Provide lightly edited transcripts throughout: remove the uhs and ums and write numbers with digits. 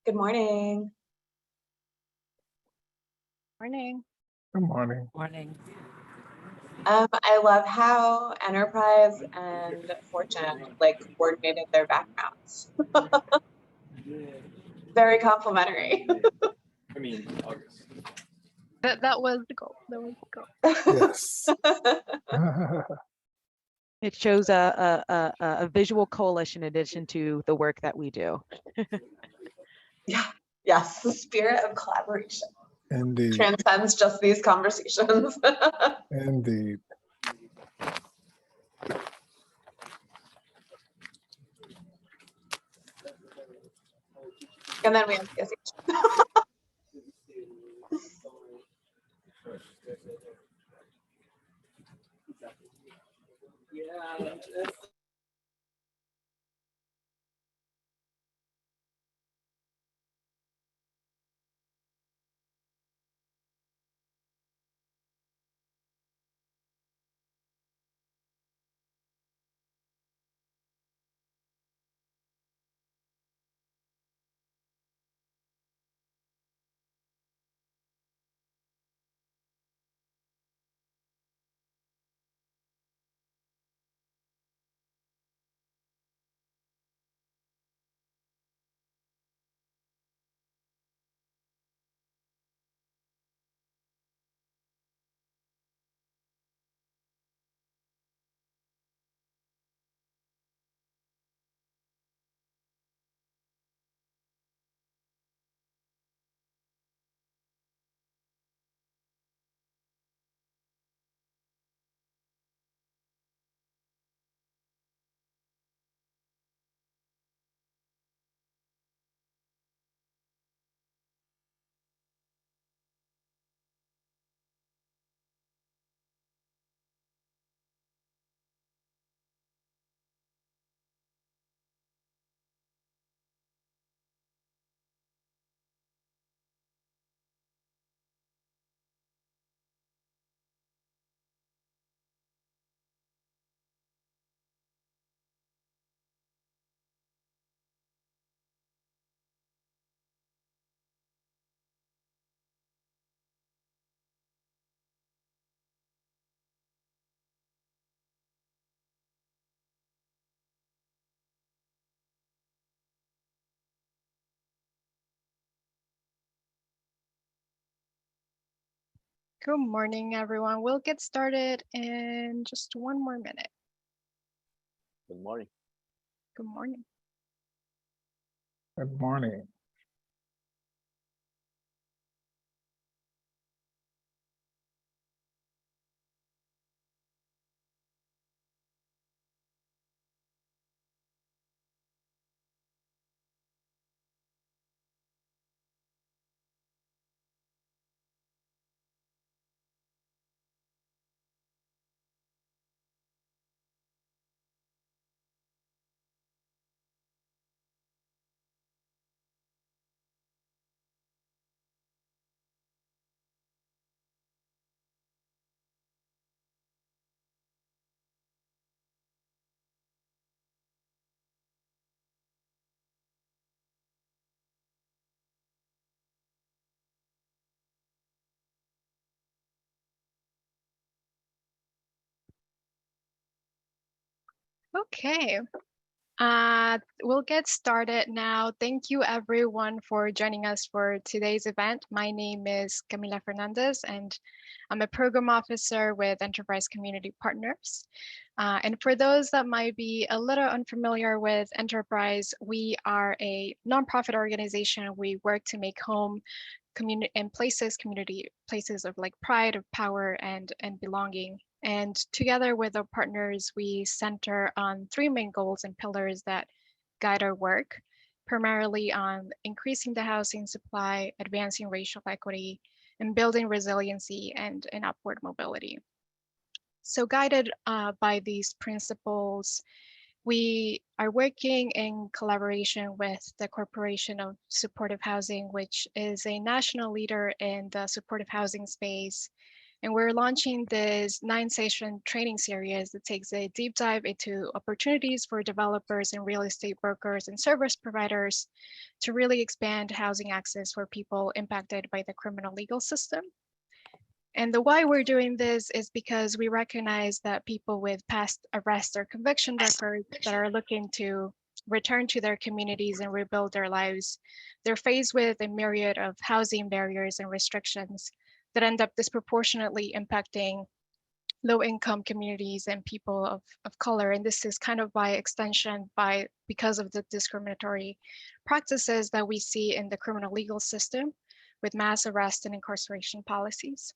Good morning. Morning. Good morning. Morning. I love how Enterprise and Fortune coordinated their backgrounds. Very complimentary. I mean, August. That was the goal. That was the goal. Yes. It shows a visual coalition in addition to the work that we do. Yeah. Yes, the spirit of collaboration Indeed. transcends just these conversations. Indeed. And then we have PSH. Good morning, everyone. We'll get started in just one more minute. Good morning. Good morning. Good morning. Okay. We'll get started now. Thank you everyone for joining us for today's event. My name is Camila Fernandez and I'm a program officer with Enterprise Community Partners. And for those that might be a little unfamiliar with Enterprise, we are a nonprofit organization. We work to make home community and community places of like pride, of power, and belonging. And together with our partners, we center on three main goals and pillars that guide our work, primarily on increasing the housing supply, advancing racial equity, and building resiliency and upward mobility. So guided by these principles, we are working in collaboration with the Corporation of Supportive Housing, which is a national leader in the supportive housing space. And we're launching this 9-session training series that takes a deep dive into opportunities for developers and real estate brokers and service providers to really expand housing access for people impacted by the criminal legal system. And the why we're doing this is because we recognize that people with past arrest or conviction records that are looking to return to their communities and rebuild their lives, they're faced with a myriad of housing barriers and restrictions that end up disproportionately impacting low-income communities and people of color. And this is kind of by extension because of the discriminatory practices that we see in the criminal legal system with mass arrest and incarceration policies.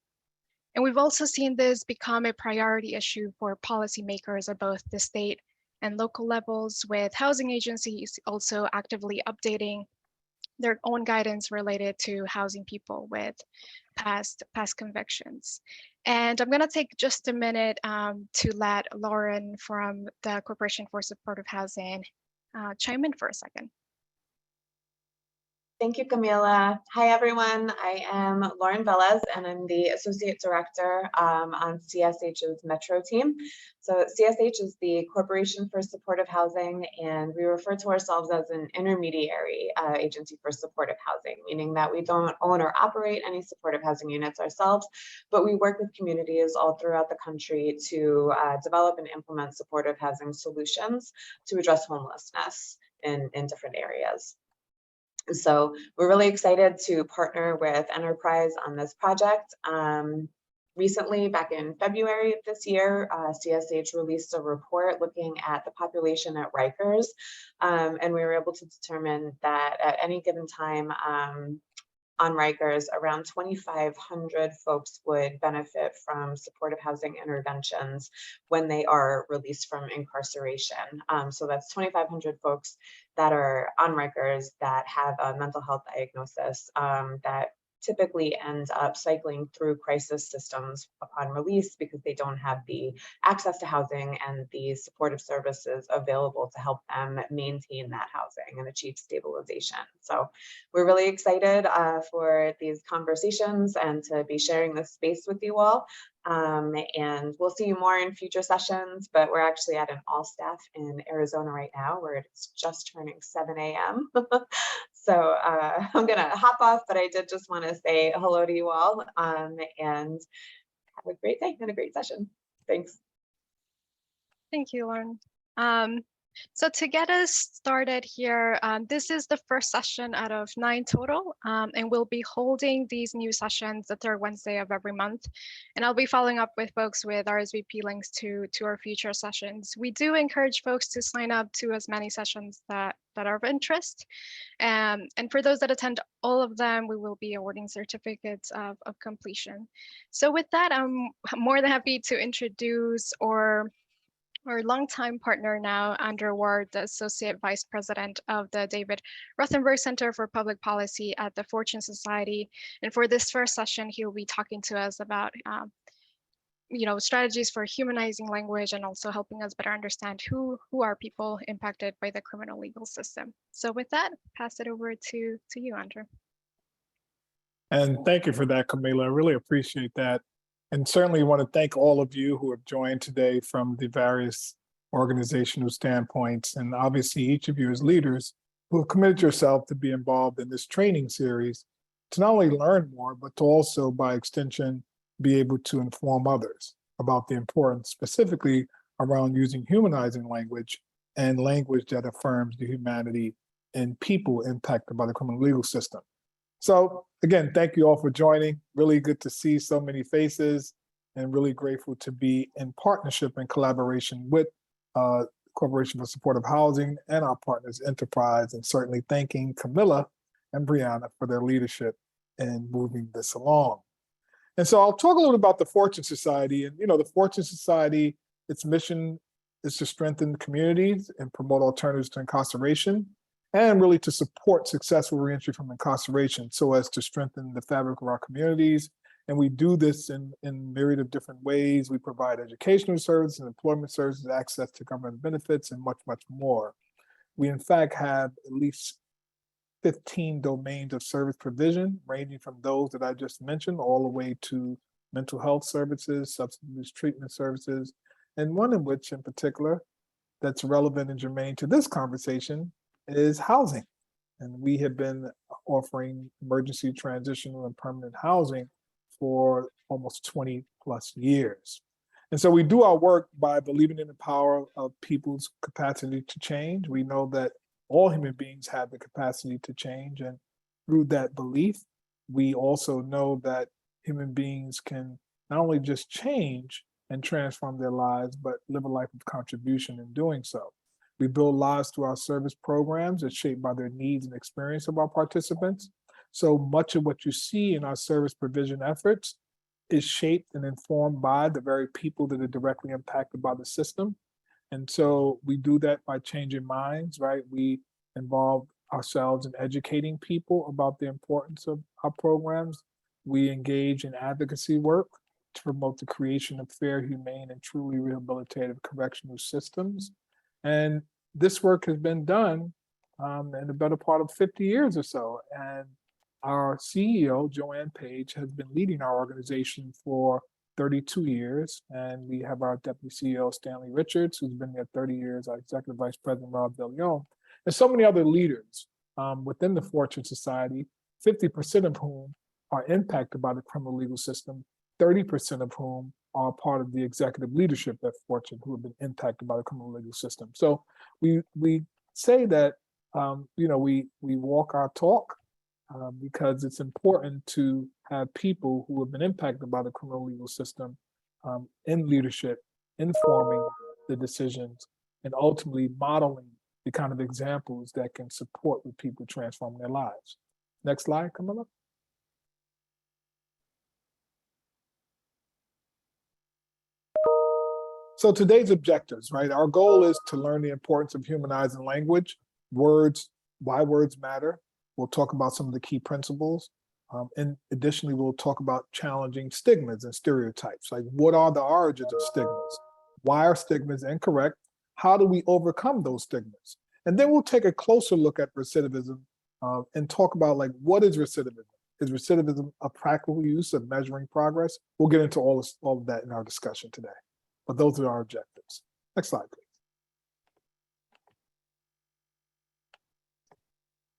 And we've also seen this become a priority issue for policymakers at both the state and local levels, with housing agencies also actively updating their own guidance related to housing people with past convictions. And I'm gonna take just a minute to let Lauren from the Corporation for Supportive Housing chime in for a second. Thank you, Camila. Hi, everyone. I am Lauren Velez, and I'm the Associate Director on CSH's Metro team. So CSH is the Corporation for Supportive Housing, and we refer to ourselves as an intermediary agency for supportive housing, meaning that we don't own or operate any supportive housing units ourselves, but we work with communities all throughout the country to develop and implement supportive housing solutions to address homelessness in different areas. So we're really excited to partner with Enterprise on this project. Recently, back in February of this year, CSH released a report looking at the population at Rikers, and we were able to determine that at any given time on Rikers, around 2,500 folks would benefit from supportive housing interventions when they are released from incarceration. So that's 2,500 folks that are on Rikers that have a mental health diagnosis that typically end up cycling through crisis systems upon release because they don't have the access to housing and the supportive services available to help them maintain that housing and achieve stabilization. So we're really excited for these conversations and to be sharing this space with you all. And we'll see you more in future sessions, but we're actually at an all staff in Arizona right now where it's just turning 7 a.m. So I'm gonna hop off, but I did just want to say hello to you all and have a great day and a great session. Thanks. Thank you, Lauren. So to get us started here, this is the first session out of 9 total, and we'll be holding these new sessions the third Wednesday of every month. And I'll be following up with folks with RSVP links to our future sessions. We do encourage folks to sign up to as many sessions that are of interest. And for those that attend all of them, we will be awarding certificates of completion. So with that, I'm more than happy to introduce our longtime partner now, Andrew Ward, the Associate Vice President of the David Rothenberg Center for Public Policy at the Fortune Society. And for this first session, he will be talking to us about strategies for humanizing language and also helping us better understand who are people impacted by the criminal legal system. So with that, pass it over to you, Andrew. And thank you for that, Camila. I really appreciate that. And certainly want to thank all of you who have joined today from the various organizational standpoints. And obviously each of you as leaders who have committed yourself to be involved in this training series to not only learn more, but to also by extension, be able to inform others about the importance specifically around using humanizing language and language that affirms the humanity and people impacted by the criminal legal system. So again, thank you all for joining. Really good to see so many faces and really grateful to be in partnership and collaboration with Corporation for Supportive Housing and our partners Enterprise, and certainly thanking Camila and Brianna for their leadership in moving this along. And so I'll talk a little about the Fortune Society. And the Fortune Society, its mission is to strengthen communities and promote alternatives to incarceration, and really to support successful reentry from incarceration so as to strengthen the fabric of our communities. And we do this in a myriad of different ways. We provide educational services and employment services, access to government benefits, and much, much more. We in fact have at least 15 domains of service provision, ranging from those that I just mentioned all the way to mental health services, substance abuse treatment services, and one in which in particular that's relevant and germane to this conversation is housing. And we have been offering emergency, transitional, and permanent housing for almost 20 plus years. And so we do our work by believing in the power of people's capacity to change. We know that all human beings have the capacity to change. And through that belief, we also know that human beings can not only just change and transform their lives, but live a life of contribution in doing so. We build lives through our service programs that's shaped by their needs and experience of our participants. So much of what you see in our service provision efforts is shaped and informed by the very people that are directly impacted by the system. And so we do that by changing minds, right? We involve ourselves in educating people about the importance of our programs. We engage in advocacy work to promote the creation of fair, humane, and truly rehabilitative correctional systems. And this work has been done in the better part of 50 years or so. And our CEO, Joanne Page, has been leading our organization for 32 years. And we have our Deputy CEO, Stanley Richards, who's been there 30 years, our Executive Vice President, Rob DeLeon, and so many other leaders within the Fortune Society, 50% of whom are impacted by the criminal legal system, 30% of whom are part of the executive leadership at Fortune who have been impacted by the criminal legal system. So we say that we walk our talk because it's important to have people who have been impacted by the criminal legal system in leadership, informing the decisions, and ultimately modeling the kind of examples that can support the people transforming their lives. Next slide, Camilla. So today's objectives, right? Our goal is to learn the importance of humanizing language, words, why words matter. We'll talk about some of the key principles. And additionally, we'll talk about challenging stigmas and stereotypes. Like, what are the origins of stigmas? Why are stigmas incorrect? How do we overcome those stigmas? And then we'll take a closer look at recidivism and talk about, like, what is recidivism? Is recidivism a practical use of measuring progress? We'll get into all of that in our discussion today. But those are our objectives. Next slide, please.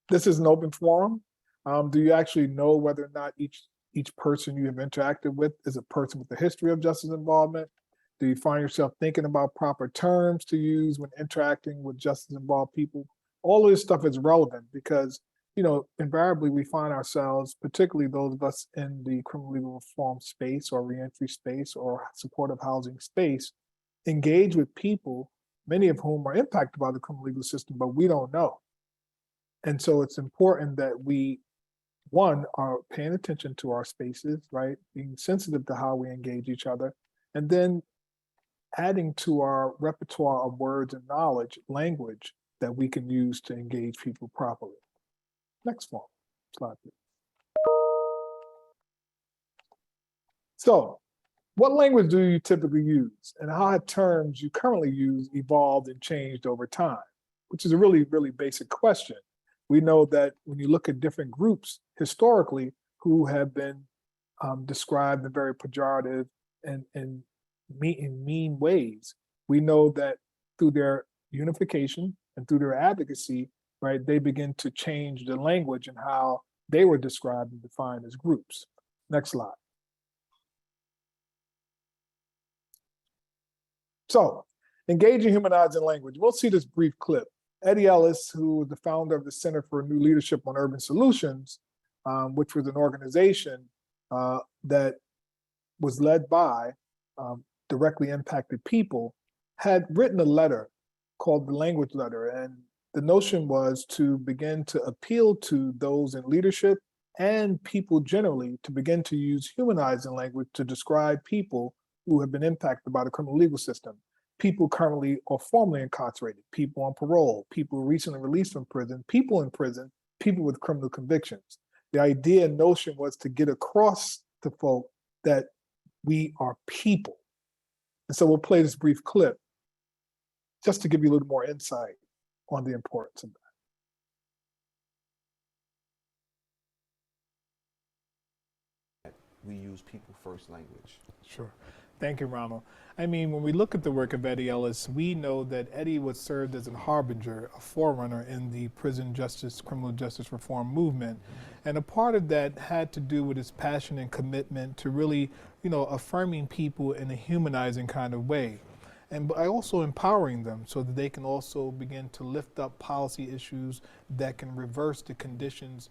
This is an open forum. Do you actually know whether or not each person you have interacted with is a person with a history of justice involvement? Do you find yourself thinking about proper terms to use when interacting with justice involved people? All of this stuff is relevant because, invariably we find ourselves, particularly those of us in the criminal legal reform space or reentry space or supportive housing space, engage with people, many of whom are impacted by the criminal legal system, but we don't know. And so it's important that we, one, are paying attention to our spaces, right? Being sensitive to how we engage each other, and then adding to our repertoire of words and knowledge, language that we can use to engage people properly. Next slide, please. So, what language do you typically use, and how have terms you currently use evolved and changed over time? Which is a really, really basic question. We know that when you look at different groups historically who have been described in very pejorative and in mean ways, we know that through their unification and through their advocacy, right, they begin to change the language and how they were described and defined as groups. Next slide. So, engaging humanizing language. We'll see this brief clip. Eddie Ellis, who was the founder of the Center for New Leadership on Urban Solutions, which was an organization that was led by directly impacted people, had written a letter called the Language Letter. And the notion was to begin to appeal to those in leadership and people generally to begin to use humanizing language to describe people who have been impacted by the criminal legal system. People currently or formerly incarcerated, people on parole, people recently released from prison, people with criminal convictions. The idea and notion was to get across to folk that we are people. And so we'll play this brief clip just to give you a little more insight on the importance of that. we use people first language. Sure. Thank you, Ronald. I mean, when we look at the work of Eddie Ellis, we know that Eddie was served as a harbinger, a forerunner in the prison justice, criminal justice reform movement. And a part of that had to do with his passion and commitment to really, affirming people in a humanizing kind of way. And by also empowering them so that they can also begin to lift up policy issues that can reverse the conditions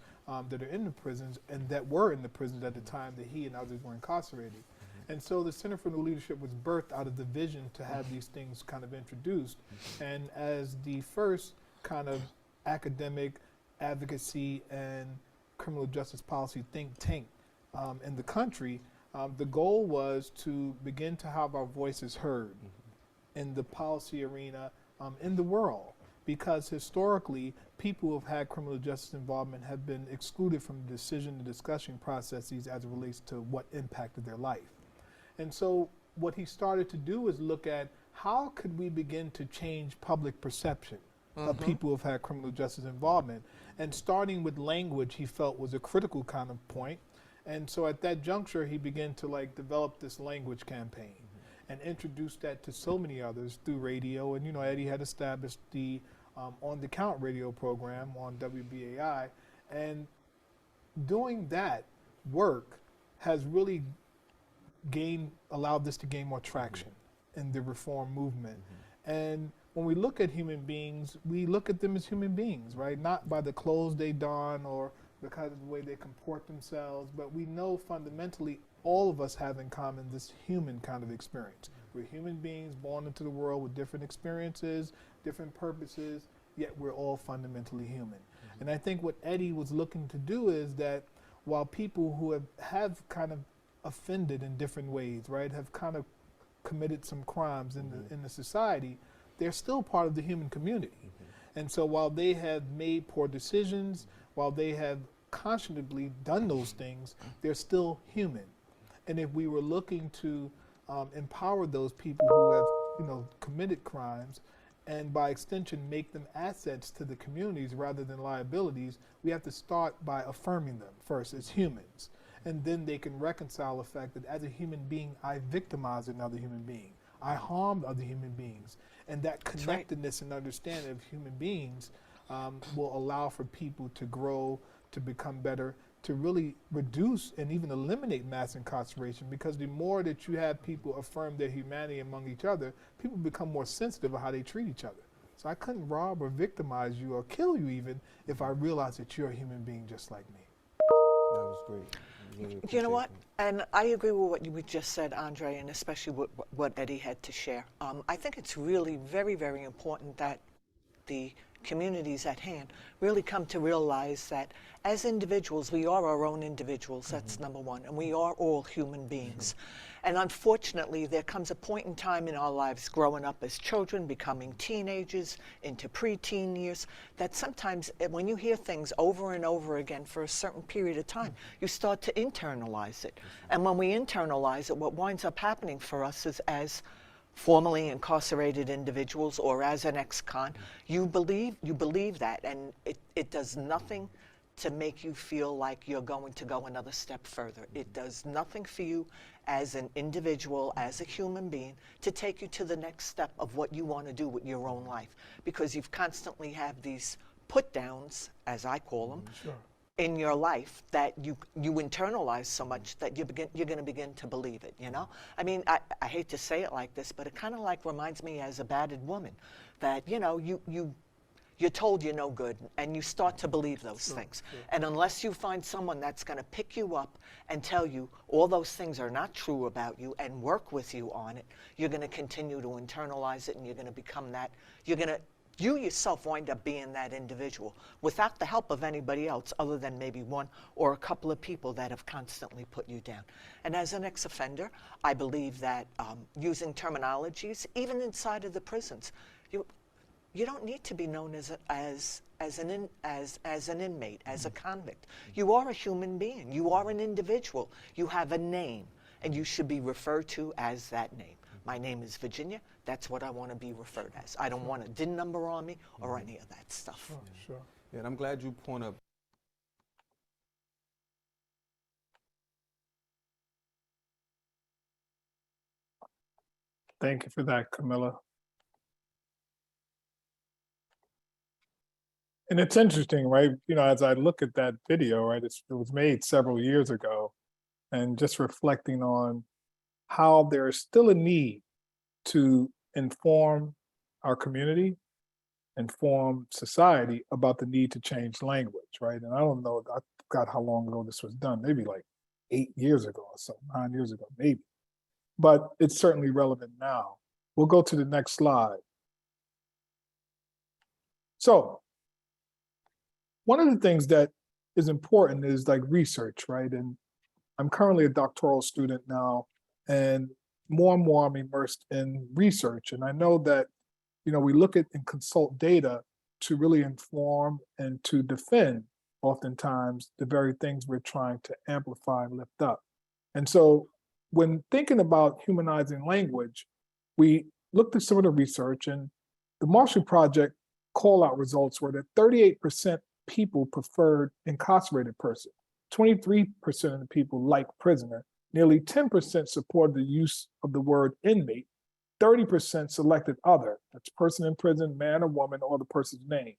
that are in the prisons and that were in the prisons at the time that he and others were incarcerated. And so the Center for New Leadership was birthed out of the vision to have these things kind of introduced. And as the first kind of academic advocacy and criminal justice policy think tank in the country, the goal was to begin to have our voices heard in the policy arena in the world. Because historically, people who have had criminal justice involvement have been excluded from the decision and discussion processes as it relates to what impacted their life. And so what he started to do is look at how could we begin to change public perception of people who have had criminal justice involvement. And starting with language, he felt was a critical kind of point. And so at that juncture, he began to develop this language campaign and introduce that to so many others through radio. And Eddie had established the On the Count radio program on WBAI. And doing that work has really allowed this to gain more traction in the reform movement. And when we look at human beings, we look at them as human beings, right? Not by the clothes they don or because of the way they comport themselves, but we know fundamentally all of us have in common this human kind of experience. We're human beings born into the world with different experiences, different purposes, yet we're all fundamentally human. And I think what Eddie was looking to do is that while people who have kind of offended in different ways, right, have kind of committed some crimes in the society, they're still part of the human community. And so while they have made poor decisions, while they have consciously done those things, they're still human. And if we were looking to empower those people who have, committed crimes, and by extension make them assets to the communities rather than liabilities, we have to start by affirming them first as humans. And then they can reconcile the fact that as a human being, I victimized another human being. I harmed other human beings. And that connectedness and understanding of human beings will allow for people to grow, to become better, to really reduce and even eliminate mass incarceration, because the more that you have people affirm their humanity among each other, people become more sensitive of how they treat each other. So I couldn't rob or victimize you or kill you even if I realized that you're a human being just like me. That was great. Really You know what? appreciate And I agree with what you just said, Andre, and especially what Eddie had to share. I think it's really very, very important that the communities at hand really come to realize that as individuals, we are our own individuals, that's number one, and we are all human beings. And unfortunately, there comes a point in time in our lives growing up as children, becoming teenagers, into preteen years, that sometimes when you hear things over and over again for a certain period of time, you start to internalize it. And when we internalize it, what winds up happening for us is as formerly incarcerated individuals or as an ex-con, you believe that, and it does nothing to make you feel like you're going to go another step further. It does nothing for you as an individual, as a human being, to take you to the next step of what you want to do with your own life, because you've constantly have these put downs, as I call them, in your life that you internalize so much that you're going to begin to believe it, I mean, I hate to say it like this, but it kind of like reminds me as a battered woman that, you're told you're no good, and you start to believe those things. And unless you find someone that's going to pick you up and tell you all those things are not true about you and work with you on it, you're going to continue to internalize it, and you're going to become that. You yourself wind up being that individual without the help of anybody else other than maybe one or a couple of people that have constantly put you down. And as an ex-offender, I believe that using terminologies, even inside of the prisons, you don't need to be known as an inmate, as a convict. You are a human being. You are an individual. You have a name, and you should be referred to as that name. My name is Virginia. That's what I want to be referred as. I don't want a DIN number on me or any of that stuff. Sure. Yeah, and I'm glad you point up Thank you for that, Camilla. And it's interesting, right? You know, as I look at that video, right, it was made several years ago, and just reflecting on how there is still a need to inform our community, inform society about the need to change language, right? And I don't know, I forgot how long ago this was done, maybe like 8 years ago or so, 9 years ago, maybe. But it's certainly relevant now. We'll go to the next slide. So one of the things that is important is like research, right? And I'm currently a doctoral student now, and more I'm immersed in research. And I know that, you know, we look at and consult data to really inform and to defend oftentimes the very things we're trying to amplify and lift up. And so when thinking about humanizing language, we looked at some of the research, and the Marshall Project call out results were that 38% people preferred incarcerated person, 23% of the people like prisoner, nearly 10% supported the use of the word inmate, 30% selected other, that's person in prison, man or woman, or the person's name.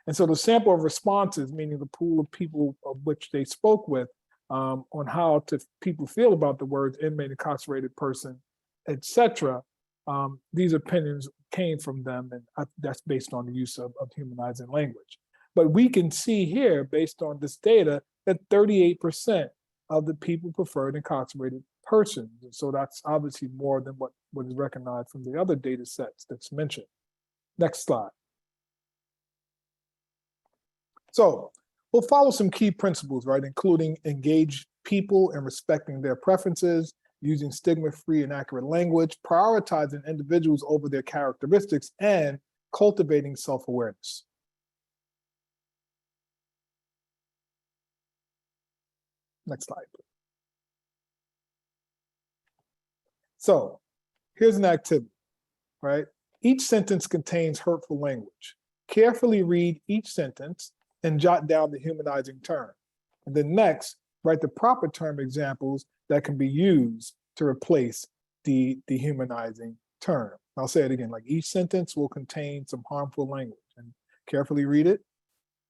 And so the sample of responses, meaning the pool of people of which they spoke with, on how people feel about the words inmate, incarcerated person, etc. These opinions came from them, and that's based on the use of humanizing language. But we can see here, based on this data, that 38% of the people preferred incarcerated persons. And so that's obviously more than what is recognized from the other data sets that's mentioned. Next slide. So we'll follow some key principles, right, including engage people and respecting their preferences, using stigma-free and accurate language, prioritizing individuals over their characteristics, and cultivating self-awareness. Next slide, please. So here's an activity, right? Each sentence contains hurtful language. Carefully read each sentence and jot down the humanizing term. And then next, write the proper term examples that can be used to replace the dehumanizing term. I'll say it again, like each sentence will contain some harmful language, and carefully read it,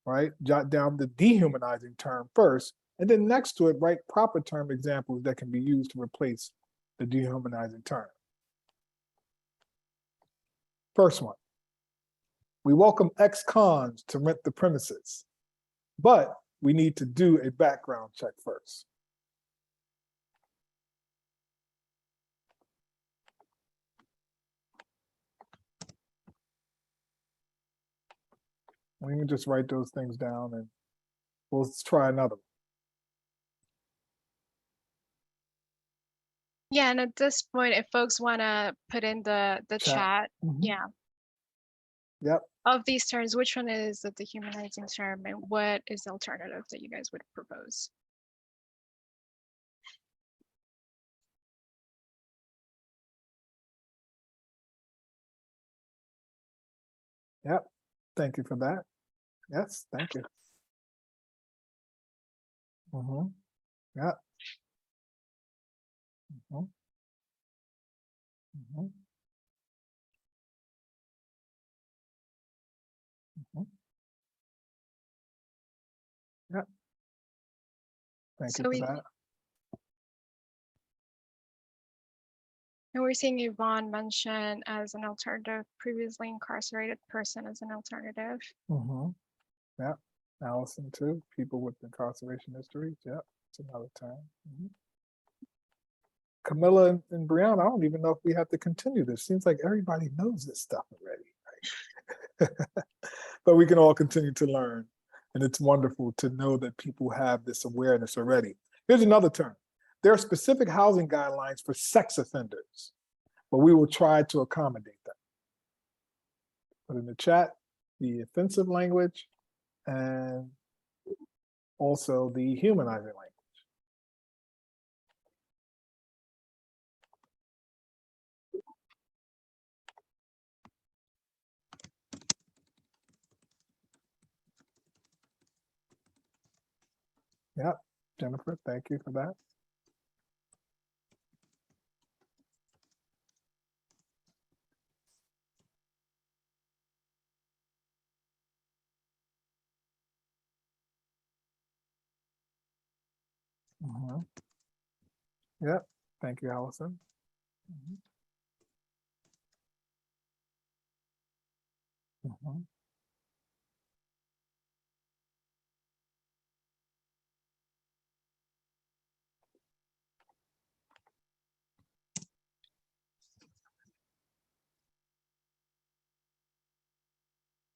right? Jot down the dehumanizing term first, and then next to it, write proper term examples that can be used to replace the dehumanizing term. First one, we welcome ex-cons to rent the premises, but we need to do a background check first. We can just write those things down and we'll try another one. Yeah, and at this point, if folks want to put in the chat, yeah. Yep. Of these terms, which one is the dehumanizing term, and what is the alternative that you guys would propose? Yep. Thank you for that. Yes, thank you. Yep. Yep. Thank you for that. And we're seeing Yvonne mention as an alternative, previously incarcerated person as an alternative. Yep. Allison too, people with incarceration histories. Yep, it's another term. Camilla and Brianna, I don't even know if we have to continue this. Seems like everybody knows this stuff already, right? But we can all continue to learn. And it's wonderful to know that people have this awareness already. Here's another term. There are specific housing guidelines for sex offenders, but we will try to accommodate them. Put in the chat the offensive language and also the humanizing language. Yep, Jennifer, thank you for that. Mhm. Yep. Thank you, Allison. Mhm. Mhm.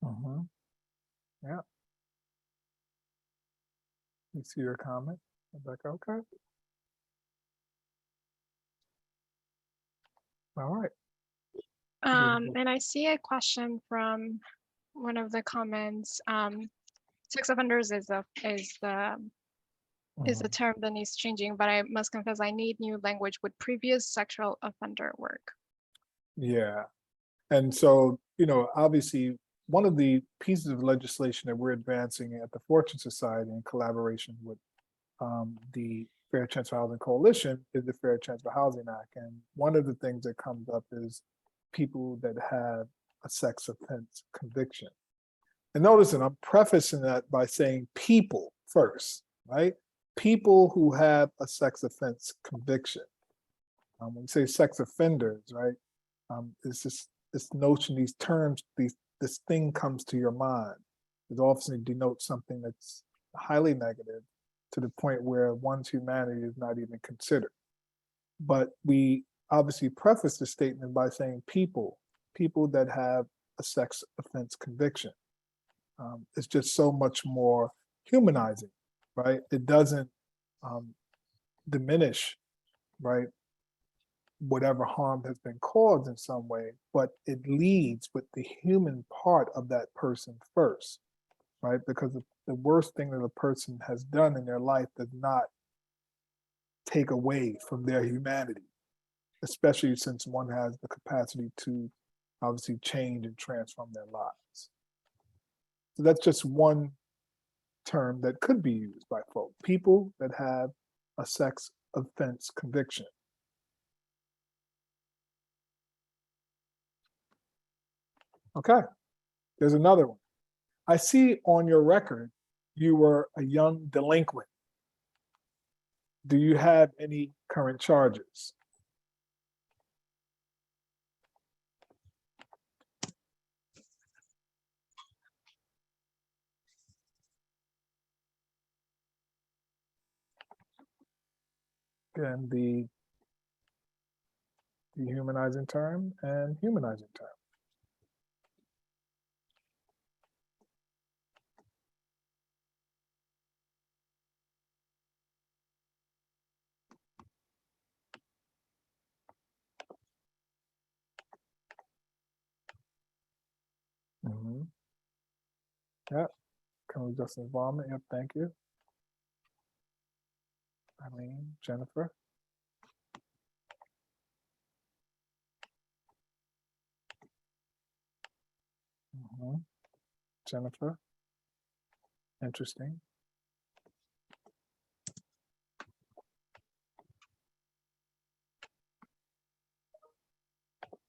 Mhm. Yeah. You see your comment, Rebecca? Okay. All right. And I see a question from one of the comments. Sex offenders is the Mhm. term that needs changing, but I must confess I need new language with previous sexual offender work. Yeah. And so, obviously, one of the pieces of legislation that we're advancing at the Fortune Society in collaboration with the Fair Chance for Housing Coalition is the Fair Chance for Housing Act. And one of the things that comes up is people that have a sex offense conviction. And notice that I'm prefacing that by saying people first, right? People who have a sex offense conviction. When you say sex offenders, right? It's this notion, these terms, this thing comes to your mind. It often denotes something that's highly negative to the point where one's humanity is not even considered. But we obviously preface the statement by saying people that have a sex offense conviction. It's just so much more humanizing, right? It doesn't diminish, right, whatever harm has been caused in some way, but it leads with the human part of that person first, right? Because the worst thing that a person has done in their life does not take away from their humanity, especially since one has the capacity to obviously change and transform their lives. So that's just one term that could be used by folks, people that have a sex offense conviction. Okay, there's another one. I see on your record you were a young delinquent. Do you have any current charges? Again, the dehumanizing term and humanizing term. Mm-hmm. Yep. Criminal justice involvement. Yep. Thank you. Eileen, Jennifer. Mm-hmm. Jennifer. Interesting.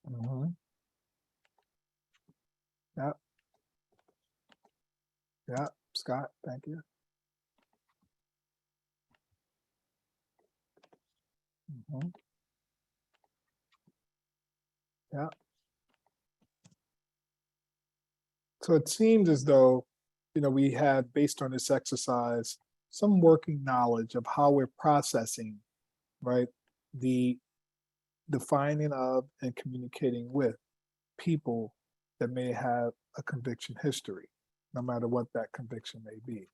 Mm-hmm. Yep. Yep. Scott, thank you. Mm-hmm. Yep. So it seems as though, we have, based on this exercise, some working knowledge of how we're processing, right, the defining of and communicating with people that may have a conviction history, no matter what that conviction may be.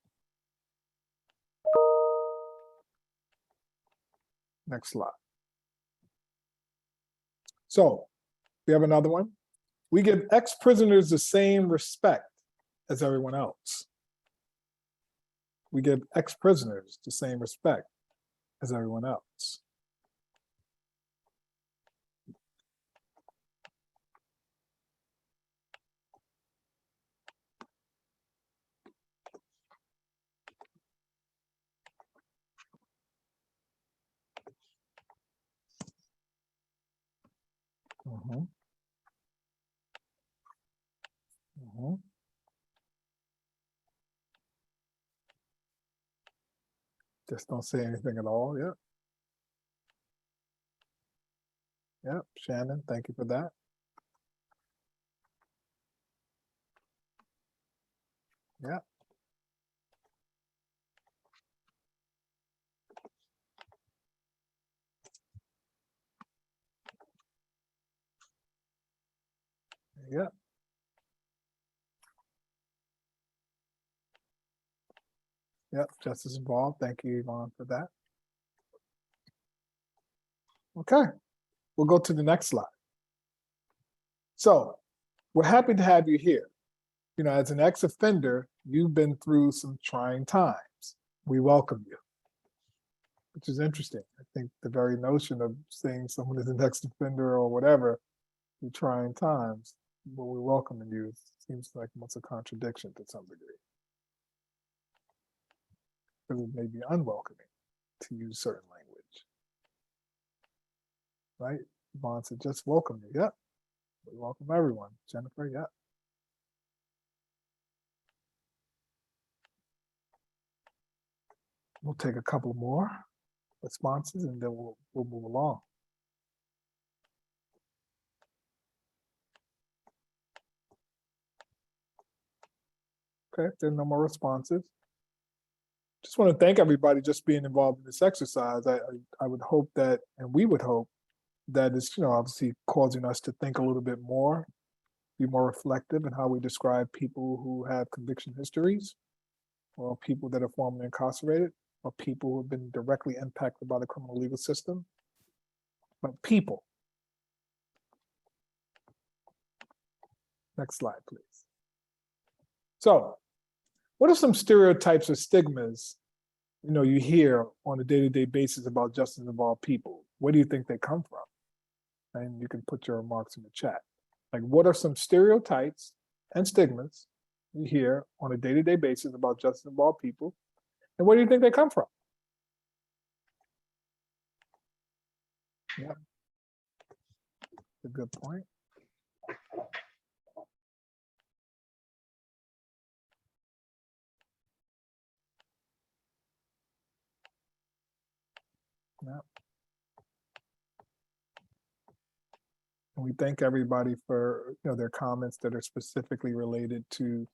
Next slide. So we have another one. We give ex-prisoners the same respect as everyone else. We give ex-prisoners the same respect as everyone else. Mm-hmm. Mm-hmm. Just don't say anything at all. Yep. Yep. Shannon, thank you for that. Yep. Yep. Yep. Justice involved. Thank you, Yvonne, for that. Okay. We'll go to the next slide. So we're happy to have you here. You know, as an ex-offender, you've been through some trying times. We welcome you, which is interesting. I think the very notion of saying someone is an ex-offender or whatever through trying times, but we're welcoming you, seems like almost a contradiction to some degree. Because it may be unwelcoming to use certain language. Right? Vaughn said, just welcome you. Yep. We welcome everyone. Jennifer, yep. We'll take a couple more responses and then we'll move along. Okay, if there are no more responses. Just want to thank everybody just being involved in this exercise. I would hope that, and we would hope that it's, you know, obviously causing us to think a little bit more, be more reflective in how we describe people who have conviction histories, or people that are formerly incarcerated, or people who have been directly impacted by the criminal legal system, but people. Next slide, please. So, what are some stereotypes or stigmas, you know, you hear on a day-to-day basis about justice involved people? Where do you think they come from? And you can put your remarks in the chat. Like, what are some stereotypes and stigmas you hear on a day-to-day basis about justice involved people? And where do you think they come from? Yeah, a good point. Yeah. And we thank everybody for, you know, their comments that are specifically related to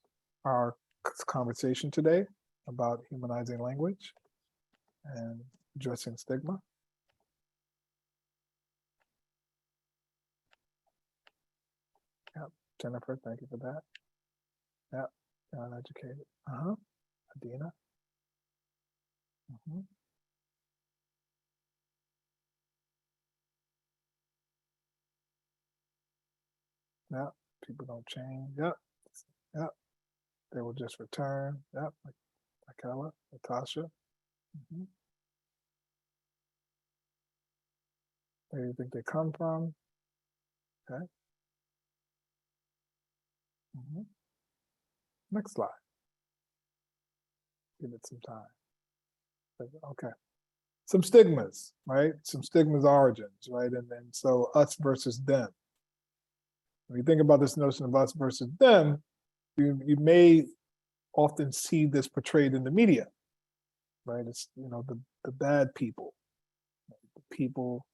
our conversation today about humanizing language and addressing stigma. Yep, Jennifer, thank you for that. Yep, uneducated. Adina. Yep, people don't change. Yep, yep. They will just return. Yep, like Akela, Natasha. Where do you think they come from? Okay. Next slide. Give it some time. Okay. Some stigmas, right? Some stigmas origins, right? And then so us versus them. When you think about this notion of us versus them, you may often see this portrayed in the media, right? It's, you know, the bad people, the people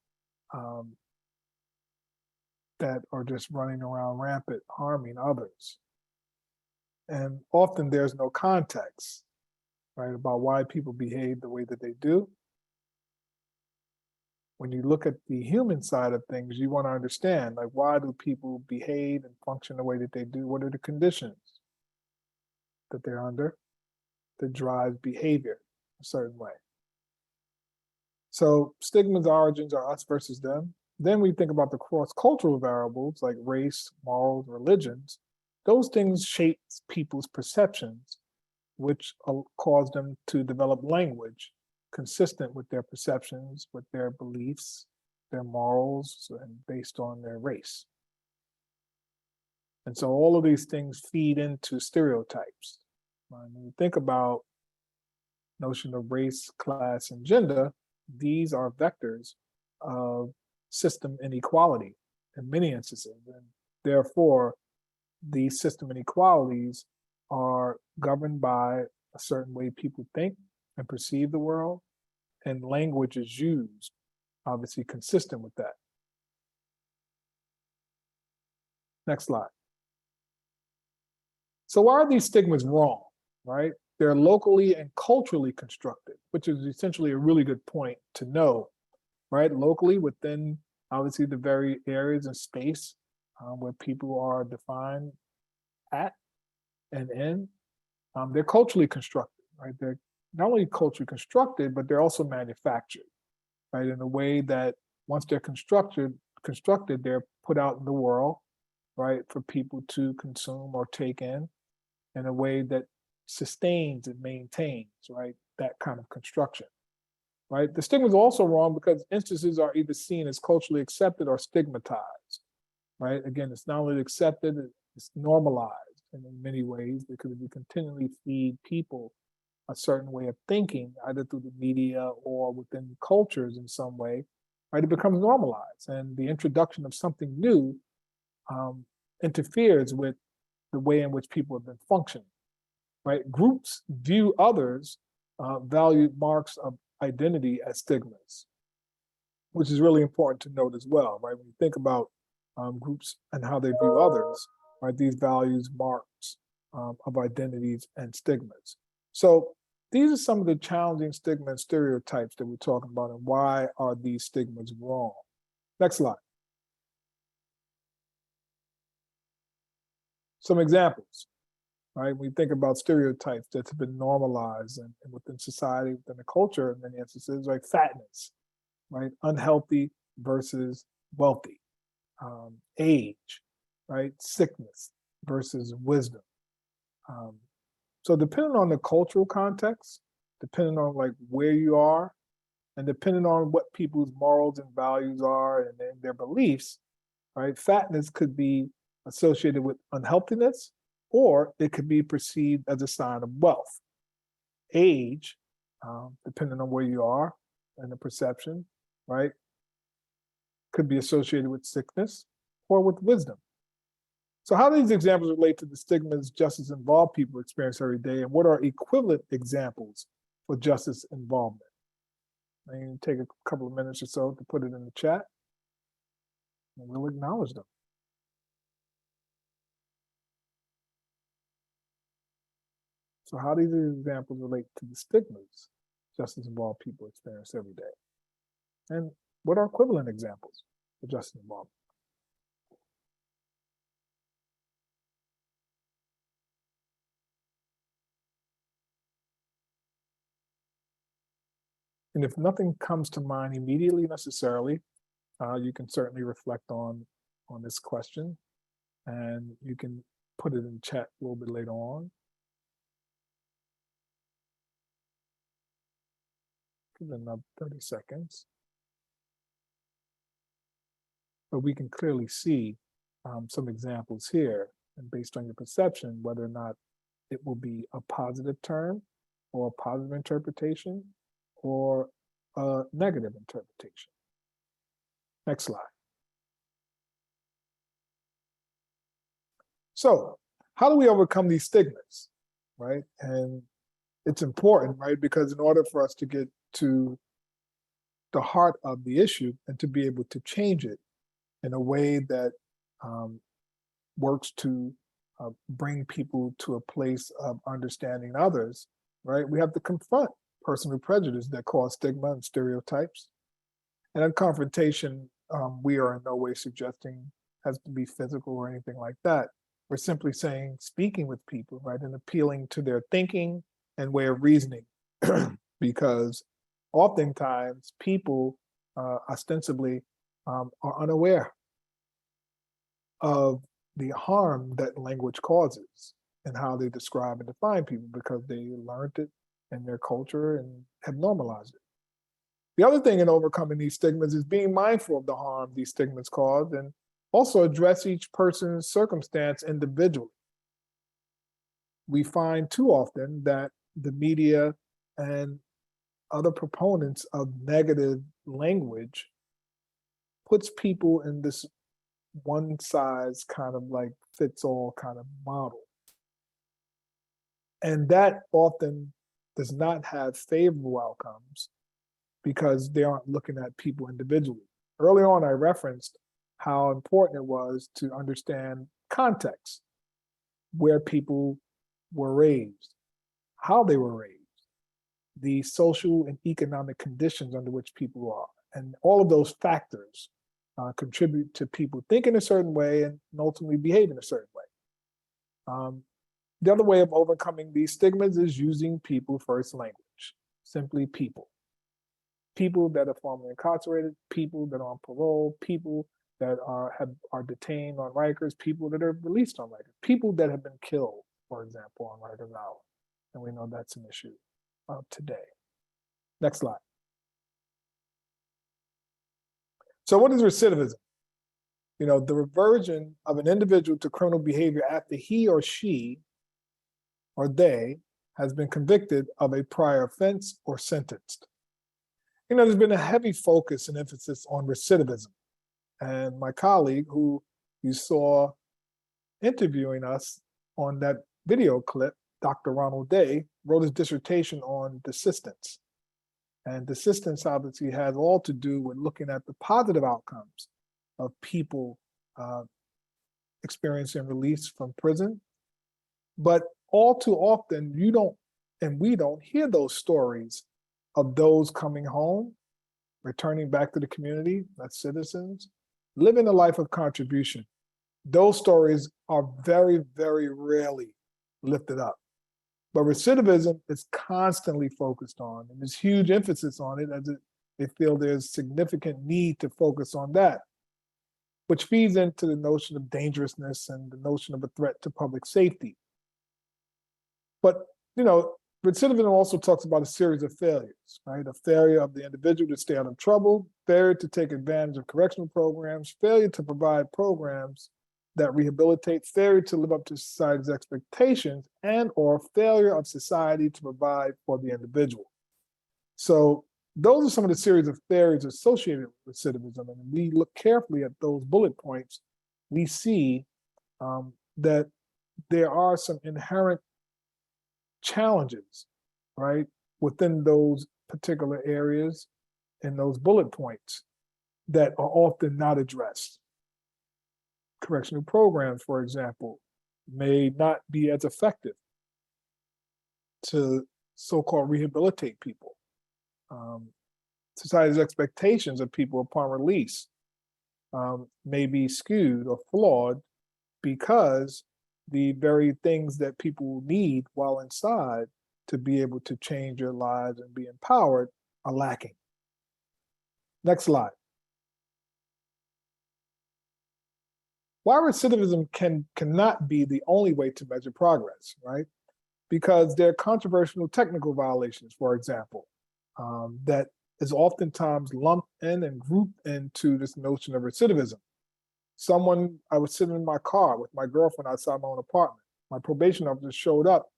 that are just running around rampant, harming others. And often there's no context, right, about why people behave the way that they do. When you look at the human side of things, you want to understand, like, why do people behave and function the way that they do? What are the conditions that they're under that drives behavior a certain way? So stigma's origins are us versus them. Then we think about the cross-cultural variables like race, morals, religions. Those things shape people's perceptions, which cause them to develop language consistent with their perceptions, with their beliefs, their morals, and based on their race. And so all of these things feed into stereotypes. When you think about notion of race, class, and gender, these are vectors of system inequality in many instances. And therefore, these system inequalities are governed by a certain way people think and perceive the world, and language is used, obviously consistent with that. Next slide. So why are these stigmas wrong, right? They're locally and culturally constructed, which is essentially a really good point to know, right? Locally within, obviously, the very areas and space where people are defined at and in, they're culturally constructed, right? They're not only culturally constructed, but they're also manufactured, right? In a way that once they're constructed, they're put out in the world, right, for people to consume or take in a way that sustains and maintains, right, that kind of construction, right? The stigma is also wrong because instances are either seen as culturally accepted or stigmatized, right? Again, it's not only accepted, it's normalized in many ways, because if you continually feed people a certain way of thinking, either through the media or within cultures in some way, right, it becomes normalized. And the introduction of something new interferes with the way in which people have been functioning, right? Groups view others, value marks of identity as stigmas, which is really important to note as well, right? When you think about groups and how they view others, right? These values, marks of identities and stigmas. So these are some of the challenging stigma and stereotypes that we're talking about, and why are these stigmas wrong? Next slide. Some examples, right? When you think about stereotypes that have been normalized and within society, within the culture, in many instances, like fatness, right? Unhealthy versus wealthy, age, right? Sickness versus wisdom. So depending on the cultural context, depending on like where you are, and depending on what people's morals and values are and their beliefs, right? Fatness could be associated with unhealthiness, or it could be perceived as a sign of wealth. Age, depending on where you are and the perception, right, could be associated with sickness or with wisdom. So how do these examples relate to the stigmas justice involved people experience every day, and what are equivalent examples for justice involvement? I mean, take a couple of minutes or so to put it in the chat, and we'll acknowledge them. So how do these examples relate to the stigmas justice involved people experience every day? And what are equivalent examples for justice involvement? And if nothing comes to mind immediately necessarily, you can certainly reflect on this question, and you can put it in chat a little bit later on. Give it another 30 seconds. But we can clearly see some examples here, and based on your perception, whether or not it will be a positive term or a positive interpretation or a negative interpretation. Next slide. So how do we overcome these stigmas, right? And it's important, right? Because in order for us to get to the heart of the issue and to be able to change it in a way that works to bring people to a place of understanding others, right? We have to confront personal prejudice that cause stigma and stereotypes. And that confrontation, we are in no way suggesting has to be physical or anything like that. We're simply saying, speaking with people, right, and appealing to their thinking and way of reasoning, because oftentimes people ostensibly are unaware of the harm that language causes and how they describe and define people, because they learned it in their culture and have normalized it. The other thing in overcoming these stigmas is being mindful of the harm these stigmas cause, and also address each person's circumstance individually. We find too often that the media and other proponents of negative language puts people in this one size kind of like fits all kind of model. And that often does not have favorable outcomes, because they aren't looking at people individually. Early on, I referenced how important it was to understand context, where people were raised, how they were raised, the social and economic conditions under which people are. And all of those factors contribute to people thinking a certain way and ultimately behaving a certain way. The other way of overcoming these stigmas is using people first language, simply people. People that are formerly incarcerated, people that are on parole, people that are detained on Rikers, people that are released on Rikers, people that have been killed, for example, on Rikers Island. And we know that's an issue today. Next slide. So what is recidivism? You know, the reversion of an individual to criminal behavior after he or she or they has been convicted of a prior offense or sentenced. You know, there's been a heavy focus and emphasis on recidivism. And my colleague, who you saw interviewing us on that video clip, Dr. Ronald Day, wrote his dissertation on desistance. And desistance obviously has all to do with looking at the positive outcomes of people experiencing release from prison. But all too often, you don't, and we don't hear those stories of those coming home, returning back to the community, that's citizens, living a life of contribution. Those stories are very, very rarely lifted up. But recidivism is constantly focused on, and there's huge emphasis on it as they feel there's significant need to focus on that, which feeds into the notion of dangerousness and the notion of a threat to public safety. But, you know, recidivism also talks about a series of failures, right? A failure of the individual to stay out of trouble, failure to take advantage of correctional programs, failure to provide programs that rehabilitate, failure to live up to society's expectations, and or failure of society to provide for the individual. So those are some of the series of failures associated with recidivism. And we look carefully at those bullet points, we see that there are some inherent challenges, right, within those particular areas and those bullet points that are often not addressed. Correctional programs, for example, may not be as effective to so-called rehabilitate people. Society's expectations of people upon release may be skewed or flawed because the very things that people need while inside to be able to change their lives and be empowered are lacking. Next slide. Why recidivism cannot be the only way to measure progress, right? Because there are controversial technical violations, for example, that is oftentimes lumped in and grouped into this notion of recidivism. I was sitting in my car with my girlfriend outside my own apartment. My probation officer showed up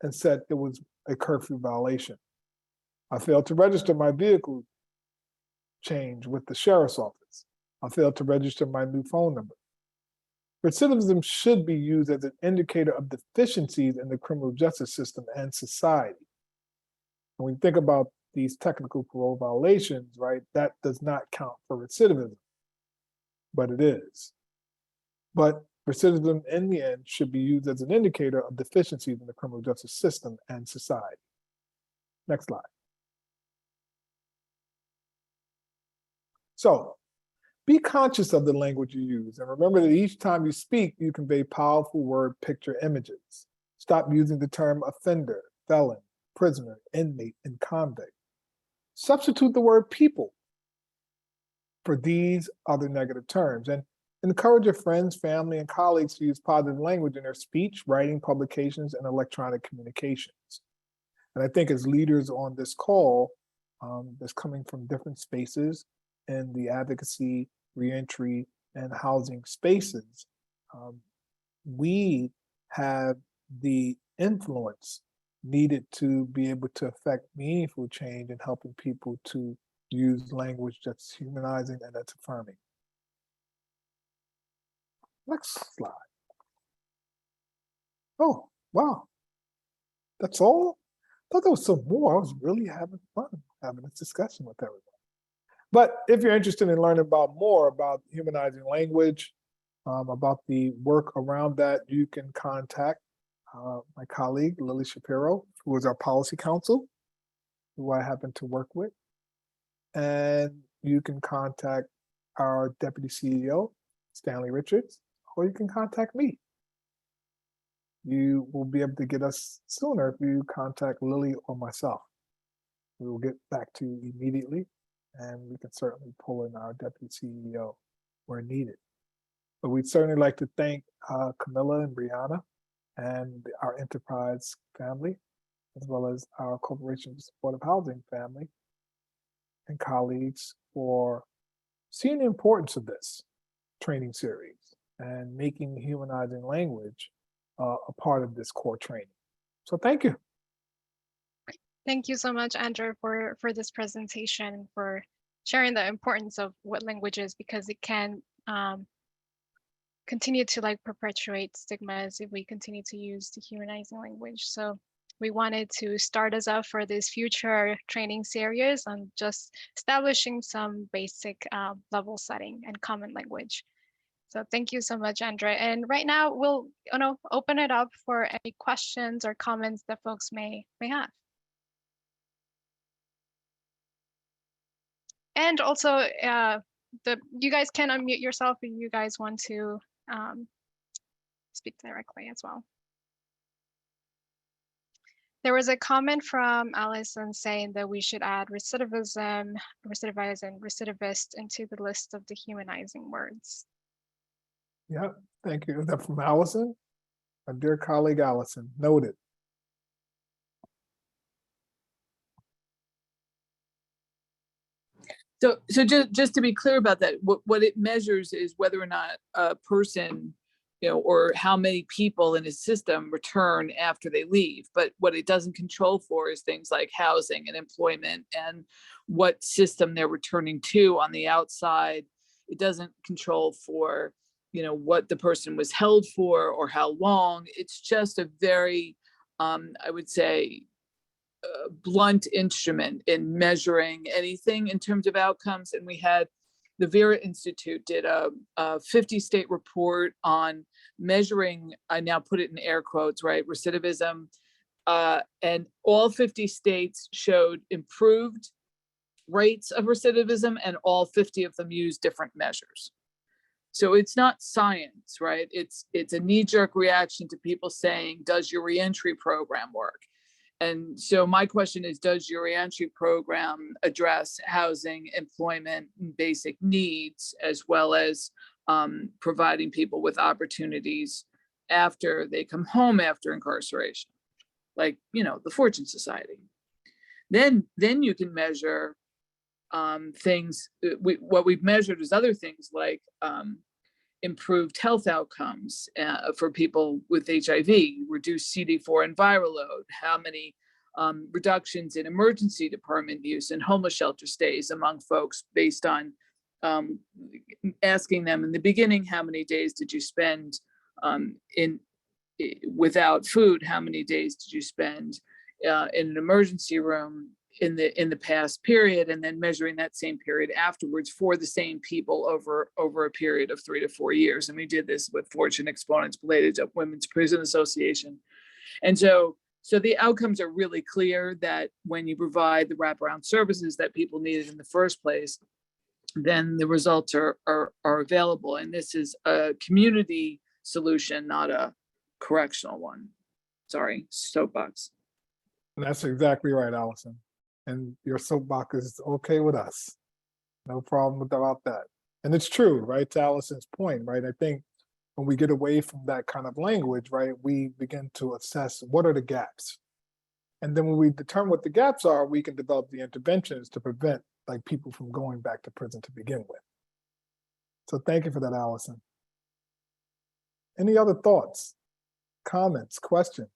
and said it was a curfew violation. I failed to register my vehicle change with the sheriff's office. I failed to register my new phone number. Recidivism should be used as an indicator of deficiencies in the criminal justice system and society. When we think about these technical parole violations, right, that does not count for recidivism, but it is. But recidivism in the end should be used as an indicator of deficiencies in the criminal justice system and society. Next slide. So, be conscious of the language you use, and remember that each time you speak, you convey powerful word picture images. Stop using the term offender, felon, prisoner, inmate, and convict. Substitute the word people for these other negative terms, and encourage your friends, family, and colleagues to use positive language in their speech, writing, publications, and electronic communications. And I think as leaders on this call, that's coming from different spaces, in the advocacy, reentry, and housing spaces, we have the influence needed to be able to affect meaningful change in helping people to use language that's humanizing and that's affirming. Next slide. Oh, wow. That's all? thought there was some more. I was really having fun having this discussion with everyone. But if you're interested in learning about more about humanizing language, about the work around that, you can contact my colleague, Lily Shapiro, who is our policy counsel, who I happen to work with. And you can contact our deputy CEO, Stanley Richards, or you can contact me. You will be able to get us sooner if you contact Lily or myself. We will get back to you immediately, and we can certainly pull in our deputy CEO where needed. But we'd certainly like to thank Camilla and Brianna and our enterprise family, as well as our Corporation for Supportive Housing family and colleagues for seeing the importance of this training series and making humanizing language a part of this core training. So thank you. Thank you so much, Andrew, for this presentation, for sharing the importance of what language is, because it can continue to like perpetuate stigmas if we continue to use dehumanizing language. So we wanted to start us off for this future training series on just establishing some basic level setting and common language. So thank you so much, Andrea. And right now we'll open it up for any questions or comments that folks may have. And also, you guys can unmute yourself if you guys want to speak directly as well. There was a comment from Allison saying that we should add recidivism, recidivize, and recidivist into the list of dehumanizing words. Yeah, thank you. Is that from Allison? My dear colleague Allison, noted. So just to be clear about that, what it measures is whether or not a person, or how many people in a system return after they leave. But what it doesn't control for is things like housing and employment and what system they're returning to on the outside. It doesn't control for, what the person was held for or how long. It's just a very, I would say, blunt instrument in measuring anything in terms of outcomes. And we had the Vera Institute did a 50-state report on measuring, I now put it in air quotes, right, recidivism. And all 50 states showed improved rates of recidivism, and all 50 of them used different measures. So it's not science, right? It's a knee-jerk reaction to people saying, does your reentry program work? And so my question is, does your reentry program address housing, employment, and basic needs, as well as providing people with opportunities after they come home after incarceration, like, the Fortune Society? Then you can measure things. What we've measured is other things like improved health outcomes for people with HIV, reduced CD4 and viral load, how many reductions in emergency department use and homeless shelter stays among folks based on asking them in the beginning, how many days did you spend without food? How many days did you spend in an emergency room in the past period, and then measuring that same period afterwards for the same people over a period of 3 to 4 years. And we did this with Fortune exponents related to Women's Prison Association. And so the outcomes are really clear that when you provide the wraparound services that people needed in the first place, then the results are available. And this is a community solution, not a correctional one. Sorry, soapbox. And that's exactly right, Allison. And your soapbox is okay with us. No problem about that. And it's true, right? To Allison's point, right? I think when we get away from that kind of language, right, we begin to assess what are the gaps. And then when we determine what the gaps are, we can develop the interventions to prevent like people from going back to prison to begin with. So thank you for that, Allison. Any other thoughts, comments, questions,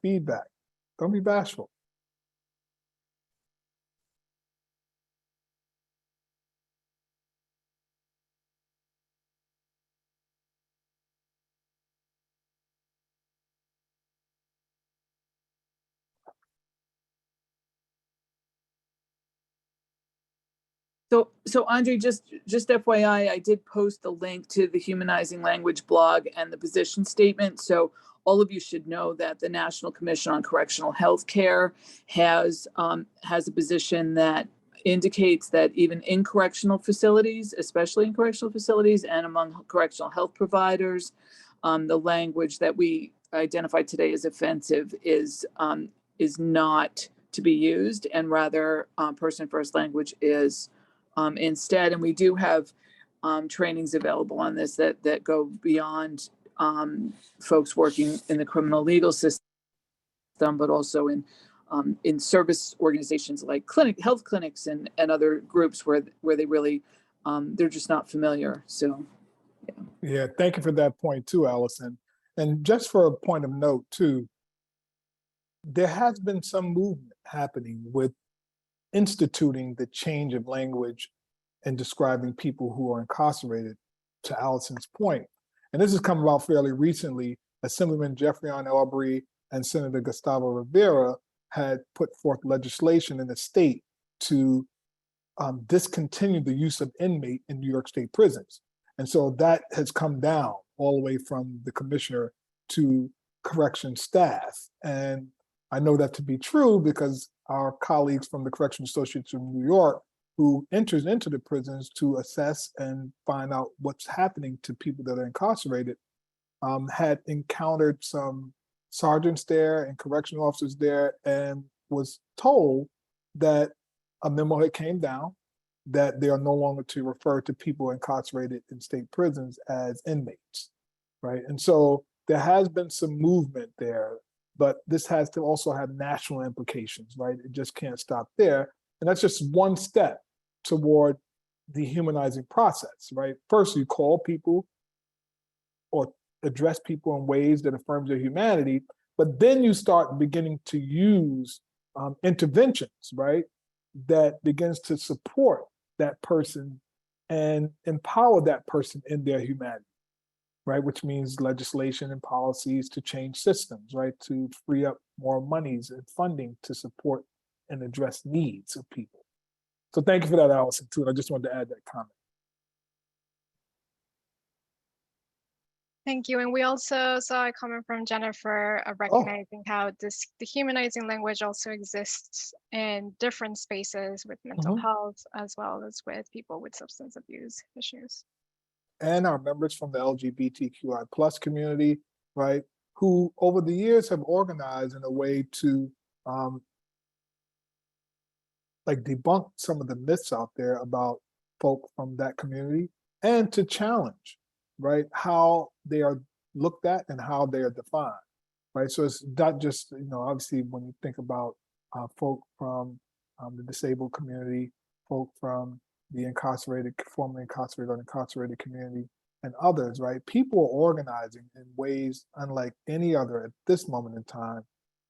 feedback? Don't be bashful. So Andre, just FYI, I did post the link to the Humanizing Language blog and the position statement. So all of you should know that the National Commission on Correctional Health Care has a position that indicates that even in correctional facilities, especially in correctional facilities and among correctional health providers, the language that we identified today as offensive is not to be used, and rather person first language is instead. And we do have trainings available on this that go beyond folks working in the criminal legal system, but also in service organizations like health clinics and other groups where they really they're just not familiar. So Yeah, thank you for that point too, Allison. And just for a point of note too, there has been some movement happening with instituting the change of language and describing people who are incarcerated, to Allison's point. And this has come about fairly recently. Assemblyman Jeffrey Arbery and Senator Gustavo Rivera had put forth legislation in the state to discontinue the use of inmate in New York State prisons. And so that has come down all the way from the commissioner to correction staff. And I know that to be true because our colleagues from the Correction Associates of New York, who enters into the prisons to assess and find out what's happening to people that are incarcerated, had encountered some sergeants there and correctional officers there, and was told that a memo had came down that they are no longer to refer to people incarcerated in state prisons as inmates, right? And so there has been some movement there, but this has to also have national implications, right? It just can't stop there. And that's just one step toward the humanizing process, right? First, you call people or address people in ways that affirms their humanity, but then you start beginning to use interventions, right? That begins to support that person and empower that person in their humanity, right? Which means legislation and policies to change systems, right? To free up more monies and funding to support and address needs of people. So thank you for that, Allison, too. I just wanted to add that comment. Thank you. And we also saw a comment from Jennifer recognizing how the humanizing language also exists in different spaces with mental health, as well as with people with substance abuse issues. And our members from the LGBTQI plus community, right, who over the years have organized in a way to like debunk some of the myths out there about folk from that community, and to challenge, right, how they are looked at and how they are defined, right? So it's not just, obviously when you think about folk from the disabled community, folk from the incarcerated, formerly incarcerated or incarcerated community, and others, right? People are organizing in ways unlike any other at this moment in time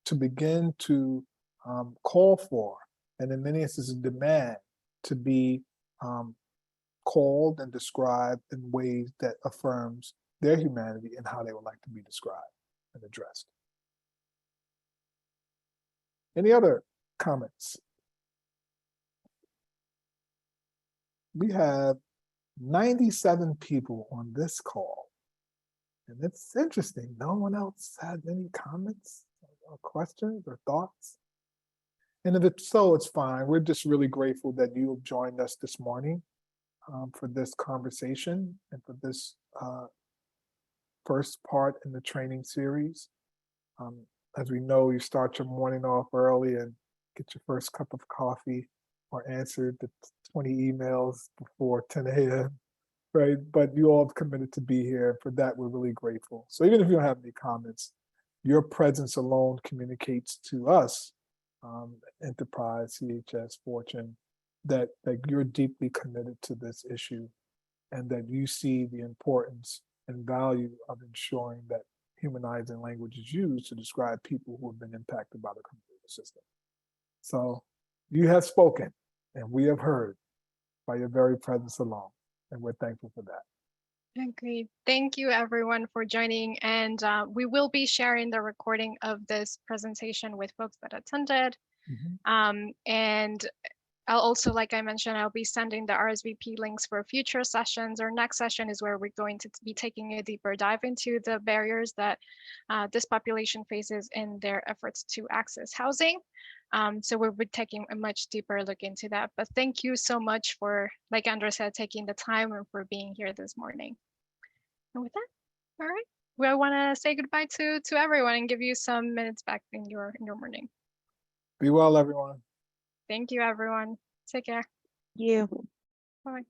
to begin to call for, and in many instances demand, to be called and described in ways that affirms their humanity and how they would like to be described and addressed. Any other comments? We have 97 people on this call. And it's interesting, no one else had any comments or questions or thoughts? And if it's so, it's fine. We're just really grateful that you have joined us this morning for this conversation and for this first part in the training series. As we know, you start your morning off early and get your first cup of coffee or answer the 20 emails before 10 a.m., right? But you all have committed to be here. For that, we're really grateful. So even if you don't have any comments, your presence alone communicates to us, Enterprise, CHS, Fortune, that you're deeply committed to this issue and that you see the importance and value of ensuring that humanizing language is used to describe people who have been impacted by the criminal system. So you have spoken and we have heard by your very presence alone, and we're thankful for that. Agreed. Thank you everyone for joining, and we will be sharing the recording of this presentation with folks that attended. And I'll also, like I mentioned, I'll be sending the RSVP links for future sessions. Our next session is where we're going to be taking a deeper dive into the barriers that this population faces in their efforts to access housing. So we'll be taking a much deeper look into that. But thank you so much for, like Andrea said, taking the time and for being here this morning. And with that, all right, we want to say goodbye to everyone and give you some minutes back in your morning. Be well, everyone. Thank you, everyone. Take care. You. Bye.